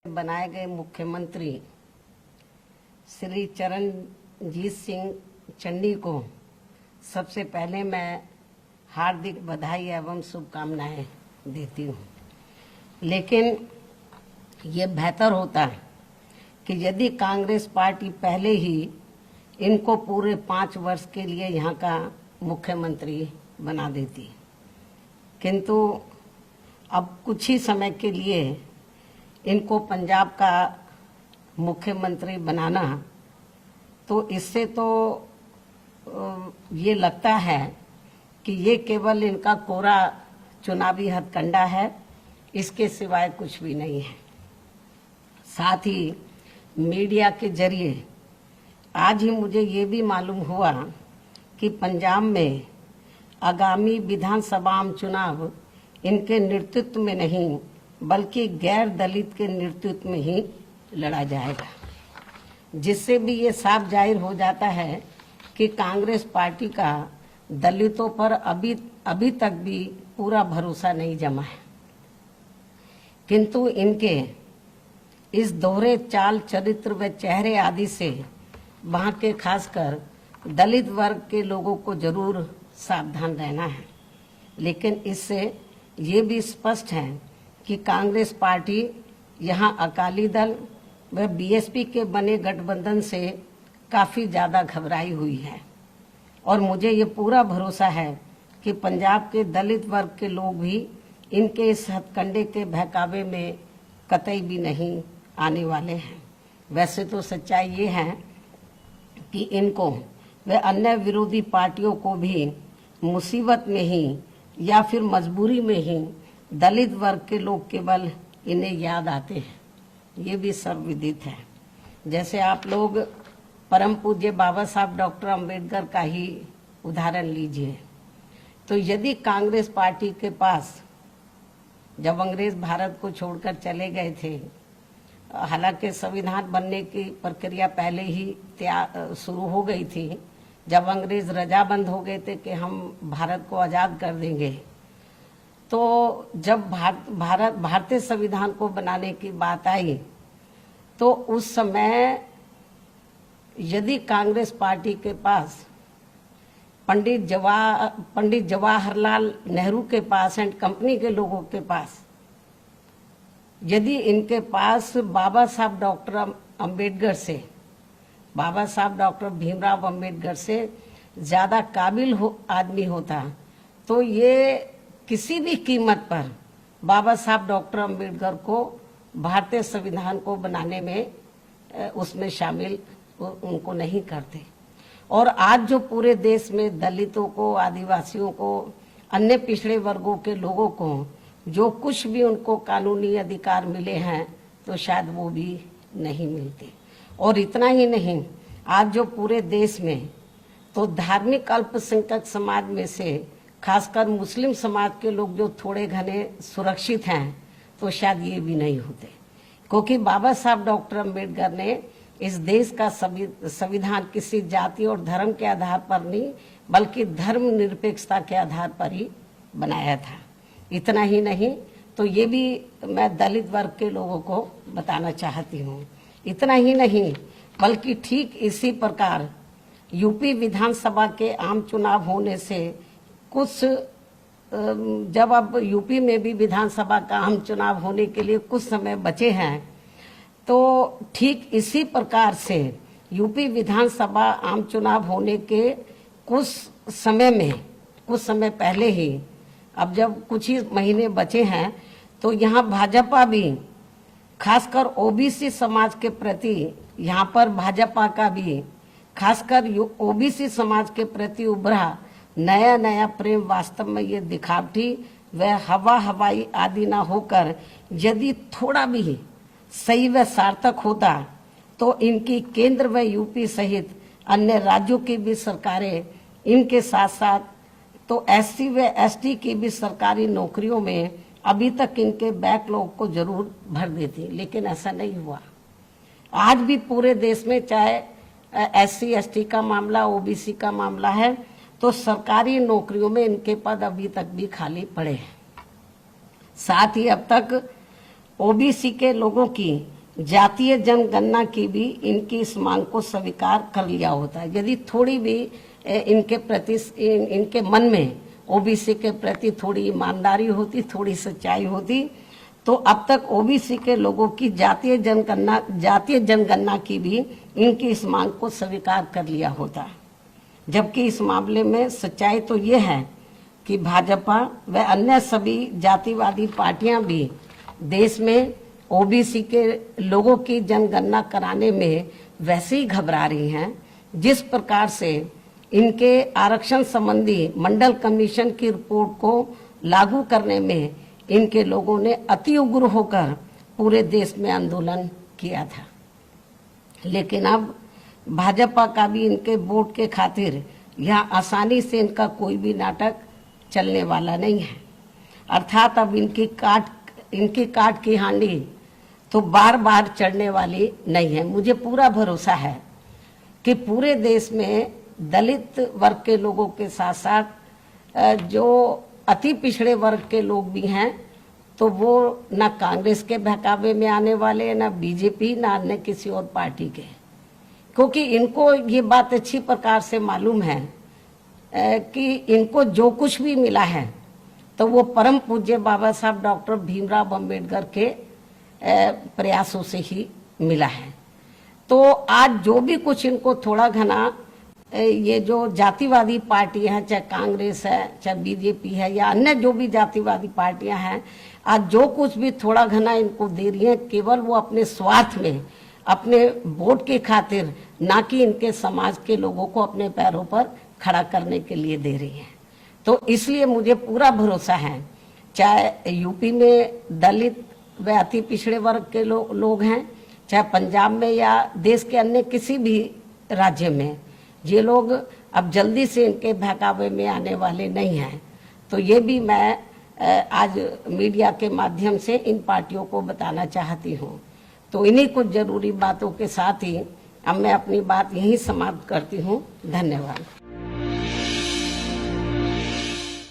बनाए गए मुख्यमंत्री श्री चरणजीत सिंह चन्नी को सबसे पहले मैं हार्दिक बधाई एवं शुभकामनाएं देती हूं। लेकिन ये बेहतर होता कि यदि कांग्रेस पार्टी पहले ही इनको पूरे 5 वर्ष के लिए यहाँ का मुख्यमंत्री बना देती, किंतु अब कुछ ही समय के लिए इनको पंजाब का मुख्यमंत्री बनाना, तो इससे तो ये लगता है कि ये केवल इनका कोरा चुनावी हथकंडा है, इसके सिवाय कुछ भी नहीं है। साथ ही मीडिया के जरिए आज ही मुझे ये भी मालूम हुआ कि पंजाब में आगामी विधानसभा चुनाव इनके नेतृत्व में नहीं बल्कि गैर दलित के नेतृत्व में ही लड़ा जाएगा, जिससे भी ये साफ जाहिर हो जाता है कि कांग्रेस पार्टी का दलितों पर अभी तक भी पूरा भरोसा नहीं जमा है। किंतु इनके इस दोहरे चाल चरित्र व चेहरे आदि से वहां के खासकर दलित वर्ग के लोगों को जरूर सावधान रहना है। लेकिन इससे ये भी स्पष्ट है कि कांग्रेस पार्टी यहाँ अकाली दल व बीएसपी के बने गठबंधन से काफी ज्यादा घबराई हुई है, और मुझे ये पूरा भरोसा है कि पंजाब के दलित वर्ग के लोग भी इनके इस हथकंडे के बहकावे में कतई भी नहीं आने वाले हैं। वैसे तो सच्चाई ये है कि इनको व अन्य विरोधी पार्टियों को भी मुसीबत में ही या फिर मजबूरी में ही दलित वर्ग के लोग केवल इन्हें याद आते हैं, ये भी सर्वविदित है। जैसे आप लोग परम पूज्य बाबा साहब डॉक्टर अंबेडकर का ही उदाहरण लीजिए, तो यदि कांग्रेस पार्टी के पास जब अंग्रेज भारत को छोड़कर चले गए थे, हालांकि संविधान बनने की प्रक्रिया पहले ही शुरू हो गई थी, जब अंग्रेज रजाबंद हो गए थे कि हम भारत को आजाद कर देंगे, तो जब भारतीय संविधान को बनाने की बात आई, तो उस समय यदि कांग्रेस पार्टी के पास पंडित जवाहरलाल नेहरू के पास एंड कंपनी के लोगों के पास यदि इनके पास बाबा साहब डॉक्टर अंबेडकर से, बाबा साहब डॉक्टर भीमराव अंबेडकर से ज्यादा काबिल आदमी होता, तो ये किसी भी कीमत पर बाबा साहब डॉक्टर अंबेडकर को भारतीय संविधान को बनाने में उसमें शामिल उनको नहीं करते। और आज जो पूरे देश में दलितों को, आदिवासियों को, अन्य पिछड़े वर्गों के लोगों को जो कुछ भी उनको कानूनी अधिकार मिले हैं, तो शायद वो भी नहीं मिलते। और इतना ही नहीं, आज जो पूरे देश में तो धार्मिक अल्पसंख्यक समाज में से खासकर मुस्लिम समाज के लोग जो थोड़े घने सुरक्षित हैं, तो शायद ये भी नहीं होते, क्योंकि बाबा साहब डॉक्टर अंबेडकर ने इस देश का संविधान किसी जाति और धर्म के आधार पर नहीं बल्कि धर्म निरपेक्षता के आधार पर ही बनाया था। इतना ही नहीं, तो ये भी मैं दलित वर्ग के लोगों को बताना चाहती हूँ। इतना ही नहीं, बल्कि ठीक इसी प्रकार यूपी विधानसभा के आम चुनाव होने से कुछ जब अब यूपी में भी विधानसभा का आम चुनाव होने के लिए कुछ समय बचे हैं, तो ठीक इसी प्रकार से यूपी विधानसभा आम चुनाव होने के कुछ समय पहले ही, अब जब कुछ ही महीने बचे हैं, तो यहाँ भाजपा भी खासकर ओबीसी समाज के प्रति, यहाँ पर भाजपा का भी खासकर ओबीसी समाज के प्रति उभरा नया प्रेम वास्तव में ये दिखावटी व हवाई आदि ना होकर यदि थोड़ा भी सही व सार्थक होता, तो इनकी केंद्र व यूपी सहित अन्य राज्यों की भी सरकारें इनके साथ साथ तो एससी व एसटी की भी सरकारी नौकरियों में अभी तक इनके बैकलॉग को जरूर भर देती। लेकिन ऐसा नहीं हुआ। आज भी पूरे देश में चाहे एससी एसटी का मामला, ओबीसी का मामला है, तो सरकारी नौकरियों में इनके पद अभी तक भी खाली पड़े हैं। साथ ही अब तक ओबीसी के लोगों की जातीय जनगणना की भी इनकी इस मांग को स्वीकार कर लिया होता। यदि थोड़ी भी इनके प्रति इनके मन में ओबीसी के प्रति थोड़ी ईमानदारी होती, थोड़ी सच्चाई होती, तो अब तक ओबीसी के लोगों की जातीय जनगणना की भी इनकी इस मांग को स्वीकार कर लिया होता। जबकि इस मामले में सच्चाई तो ये है कि भाजपा व अन्य सभी जातिवादी पार्टियां भी देश में ओबीसी के लोगों की जनगणना कराने में वैसे ही घबरा रही हैं जिस प्रकार से इनके आरक्षण संबंधी मंडल कमीशन की रिपोर्ट को लागू करने में इनके लोगों ने अति उग्र होकर पूरे देश में आंदोलन किया था। लेकिन अब भाजपा का भी इनके वोट के खातिर यहाँ आसानी से इनका कोई भी नाटक चलने वाला नहीं है। अर्थात अब इनकी काट की हांडी तो बार बार चढ़ने वाली नहीं है। मुझे पूरा भरोसा है कि पूरे देश में दलित वर्ग के लोगों के साथ साथ जो अति पिछड़े वर्ग के लोग भी हैं, तो वो ना कांग्रेस के बहकावे में आने वाले, ना बीजेपी, ना अन्य किसी और पार्टी के, क्योंकि इनको ये बात अच्छी प्रकार से मालूम है कि इनको जो कुछ भी मिला है तो वो परम पूज्य बाबा साहब डॉक्टर भीमराव अंबेडकर के प्रयासों से ही मिला है। तो आज जो भी कुछ इनको थोड़ा घना ये जो जातिवादी पार्टियां हैं, चाहे कांग्रेस है, चाहे बीजेपी है, या अन्य जो भी जातिवादी पार्टियां हैं, आज जो कुछ भी थोड़ा घना इनको दे रही है, केवल वो अपने स्वार्थ में, अपने वोट के खातिर, ना कि इनके समाज के लोगों को अपने पैरों पर खड़ा करने के लिए दे रही है। तो इसलिए मुझे पूरा भरोसा है, चाहे यूपी में दलित व अति पिछड़े वर्ग के लोग हैं, चाहे पंजाब में या देश के अन्य किसी भी राज्य में, ये लोग अब जल्दी से इनके बहकावे में आने वाले नहीं हैं। तो ये भी मैं आज मीडिया के माध्यम से इन पार्टियों को बताना चाहती हूँ। तो इन्हीं कुछ जरूरी बातों के साथ ही अब मैं अपनी बात यहीं समाप्त करती हूँ। धन्यवाद।